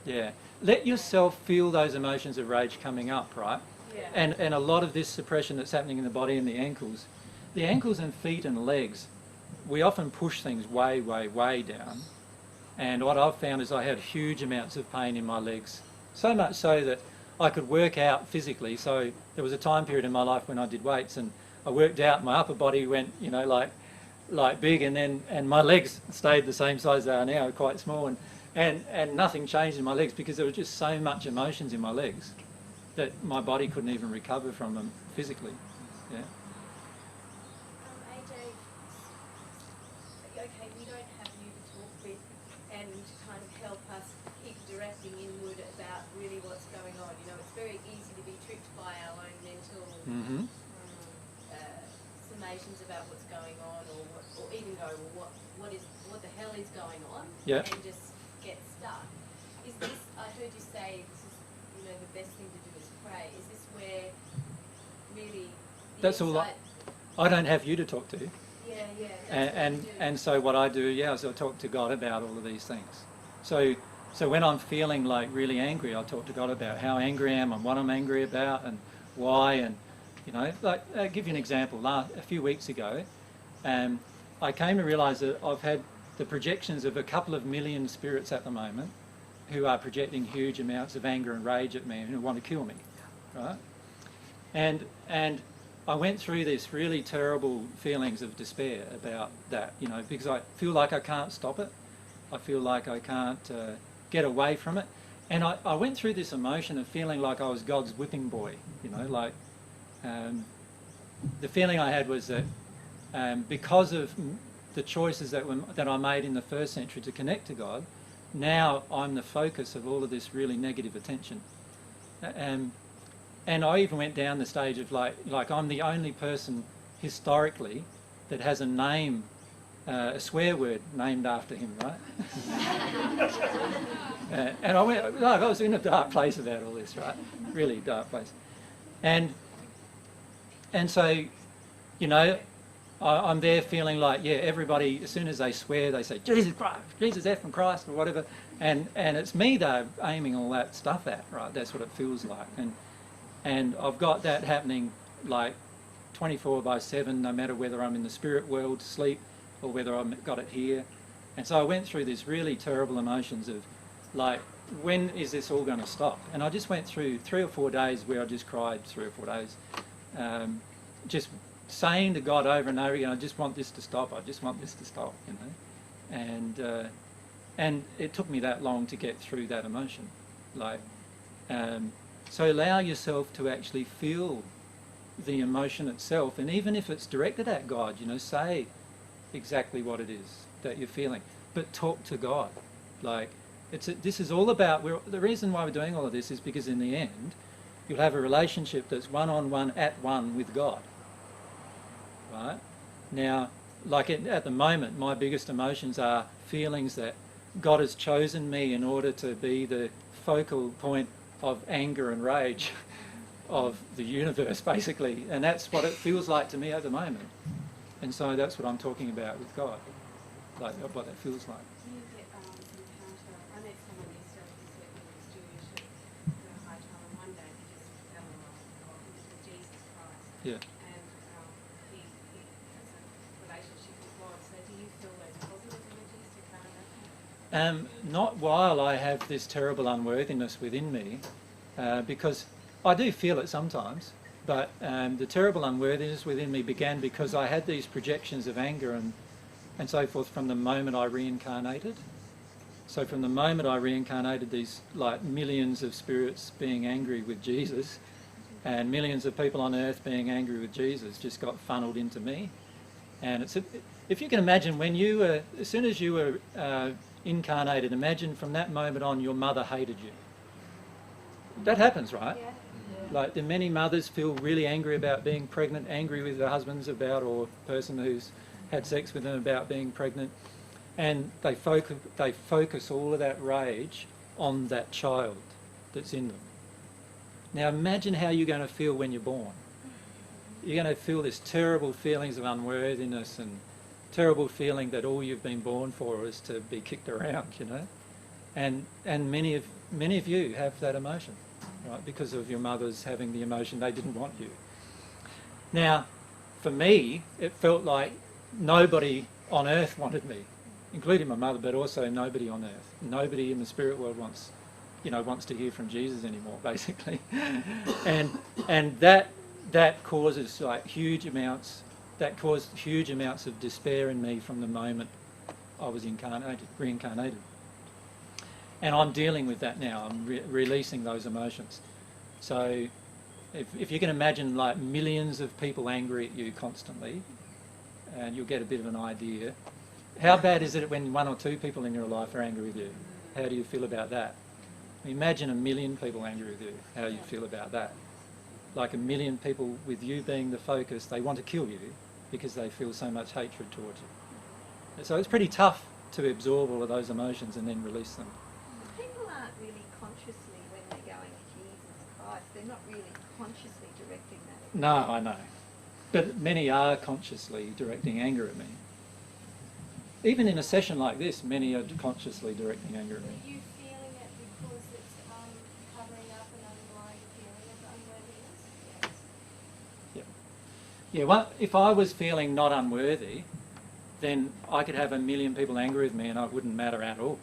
Yeah. Let yourself feel those emotions of rage coming up, right? Yeah. And a lot of this suppression that's happening in the body and the ankles and feet and legs, we often push things way, way, way down. And what I've found is I had huge amounts of pain in my legs. So much so that I could work out physically. So there was a time period in my life when I did weights and I worked out, my upper body went, you know, like big, and my legs stayed the same size they are now, quite small, and nothing changed in my legs because there was just so much emotions in my legs that my body couldn't even recover from them physically. Yeah. AJ, okay, we don't have you to talk with and to kind of help us keep directing inward about really what's going on. You know, it's very easy to be tricked by our own mental summations about what's going on, or even go, well, what the hell is going on, yeah, and just get stuck. Is this? I heard you say this is, you know, the best thing to do is pray. Is this where really? That's all. I don't have you to talk to. Yeah. And so what I do, is I talk to God about all of these things. So when I'm feeling like really angry, I talk to God about how angry I am and what I'm angry about and why. And you know, like I'll give you an example. A few weeks ago, I came to realise that I've had the projections of a couple of million spirits at the moment who are projecting huge amounts of anger and rage at me and who want to kill me, right? And I went through this really terrible feelings of despair about that, you know, because I feel like I can't stop it. I feel like I can't get away from it. And I went through this emotion of feeling like I was God's whipping boy, you know, like the feeling I had was that because of the choices that I made in the first century to connect to God, now I'm the focus of all of this really negative attention. And I even went down the stage of like I'm the only person historically that has a name, a swear word named after him, right? And I was in a dark place about all this, right? Really dark place. And so, you know, I'm there feeling like, everybody, as soon as they swear, they say, Jesus Christ, Jesus F and Christ, or whatever. And it's me they're aiming all that stuff at, right? That's what it feels like. And I've got that happening like 24/7, no matter whether I'm in the spirit world, sleep, or whether I've got it here. And so I went through these really terrible emotions of like, when is this all going to stop? And I just went through 3 or 4 days where I just cried 3 or 4 days, just saying to God over and over again, I just want this to stop, I just want this to stop, you know. And it took me that long to get through that emotion. So allow yourself to actually feel the emotion itself, and even if it's directed at God, you know, say exactly what it is that you're feeling, but talk to God. Like, this is all about, the reason why we're doing all of this is because in the end, you'll have a relationship that's one-on-one at one with God. Right? Now, like at the moment, my biggest emotions are feelings that God has chosen me in order to be the focal point of anger and rage of the universe, basically. And that's what it feels like to me at the moment. And so that's what I'm talking about with God, like what that feels like. Do you get some encounter? I met someone yesterday who said he was Jewish and at a high time on Monday he just fell in love with God, with Jesus Christ. Yeah. And he has a relationship with God. So do you feel those positive energies to come back? Not while I have this terrible unworthiness within me, because I do feel it sometimes, but the terrible unworthiness within me began because I had these projections of anger and so forth from the moment I reincarnated. So from the moment I reincarnated, these like millions of spirits being angry with Jesus and millions of people on earth being angry with Jesus just got funneled into me. And if you can imagine, when you were, as soon as you were incarnated, imagine from that moment on your mother hated you. That happens, right? Yeah. Like, the many mothers feel really angry about being pregnant, angry with their husbands about, or person who's had sex with them about being pregnant, and they focus all of that rage on that child that's in them. Now imagine how you're going to feel when you're born. You're going to feel this terrible feelings of unworthiness and terrible feeling that all you've been born for is to be kicked around, you know. And many of you have that emotion, right? Because of your mothers having the emotion they didn't want you. Now, for me, it felt like nobody on earth wanted me, including my mother, but also nobody on earth. Nobody in the spirit world wants to hear from Jesus anymore, basically. and that causes huge amounts of despair in me from the moment I was reincarnated. And I'm dealing with that now. I'm releasing those emotions. So if you can imagine millions of people angry at you constantly, and you'll get a bit of an idea. How bad is it when 1 or 2 people in your life are angry with you? How do you feel about that? Imagine 1 million people angry with you. How do you feel about that? Like 1 million people with you being the focus, they want to kill you because they feel so much hatred towards you. So it's pretty tough to absorb all of those emotions and then release them. People aren't really consciously, when they're going to Jesus Christ, they're not really consciously directing that. No, I know. But many are consciously directing anger at me. Even in a session like this, many are consciously directing anger at me. Are you feeling it because it's covering up an underlying feeling of unworthiness? Yes. Yeah. Well, if I was feeling not unworthy, then I could have 1 million people angry with me and it wouldn't matter at all.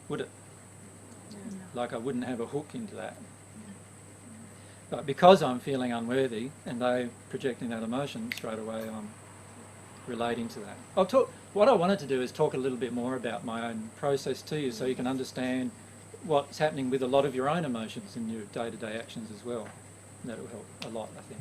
Would it? No. Like I wouldn't have a hook into that. But because I'm feeling unworthy and they're projecting that emotion, straight away I'm relating to that. What I wanted to do is talk a little bit more about my own process to you so you can understand what's happening with a lot of your own emotions in your day-to-day actions as well. That'll help a lot, I think.